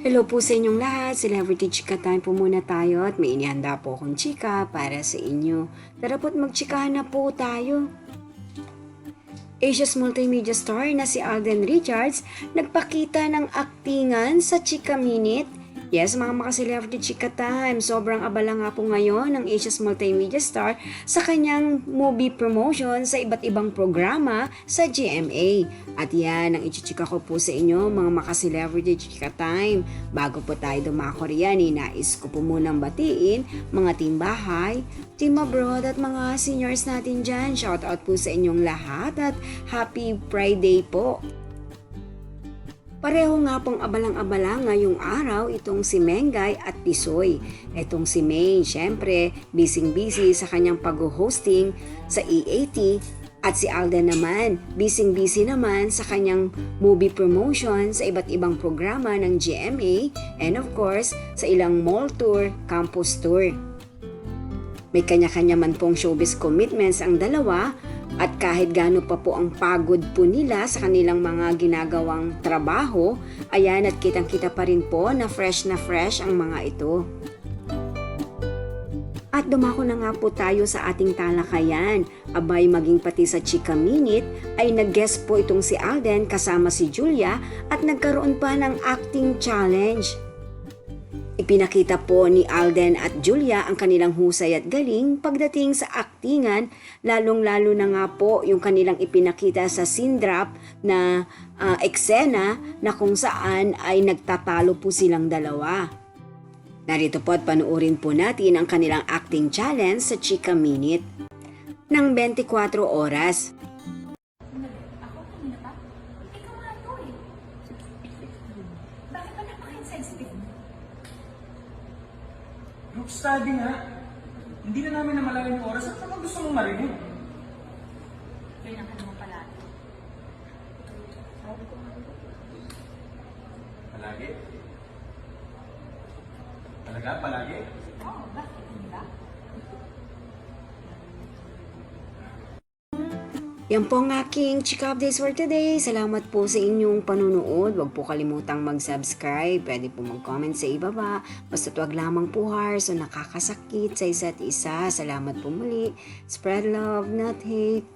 Hello po sa inyong lahat, Celebrity Chika Time po muna tayo at may inihanda po akong chika para sa inyo. Tara po't magchikahan na po tayo. Asia's multimedia star na si Alden Richards nagpakita ng aktingan sa Chika Minute. Yes, mga maka-celebrity chika time, sobrang abala nga po ngayon ng Asia's multimedia star sa kanyang movie promotion sa iba't ibang programa sa GMA. At yan ang ichichika ko po sa inyo, mga maka-celebrity chika time. Bago po tayo dumako riyan, nais ko po munang batiin mga team bahay, team abroad at mga seniors natin dyan. Shout out po sa inyong lahat at happy Friday po. Pareho nga pong abalang-abala ngayong araw itong si Mengay at Tisoy. Itong si May, syempre, busy-busy sa kanyang pag-hosting sa EAT at si Alden naman, busy-busy naman sa kanyang movie promotion sa iba't ibang programa ng GMA and of course sa ilang mall tour, campus tour. May kanya-kanya man pong showbiz commitments ang dalawa. At kahit gaano pa po ang pagod po nila sa kanilang mga ginagawang trabaho, ayan at kitang-kita pa rin po na fresh ang mga ito. At dumako na nga po tayo sa ating talakayan. Abay maging pati sa Chika Minute ay nag-guest po itong si Alden kasama si Julia at nagkaroon pa ng acting challenge. Ipinakita po ni Alden at Julia ang kanilang husay at galing pagdating sa aktingan, lalong-lalo na nga po yung kanilang ipinakita sa scene drop na eksena na kung saan ay nagtatalo po silang dalawa. Narito po at panuorin po natin ang kanilang acting challenge sa Chika Minute ng 24 oras. Ako kanina pa? Ikaw nga to eh. Bakit pa napaka-insensitive mo? Group study nga. Hindi na namin namalayan yung oras. At naman gusto mong marinig? Ganyan ka naman palagi. Palagi? Talaga? Palagi? Oo, bakit? Hindi ba? Yan po ang aking Chika Updates for today. Salamat po sa inyong panunood. Huwag po kalimutang mag-subscribe. Pwede po mag-comment sa ibaba. Basta't wag lamang po harsh o nakakasakit sa isa't isa. Salamat po muli. Spread love, not hate.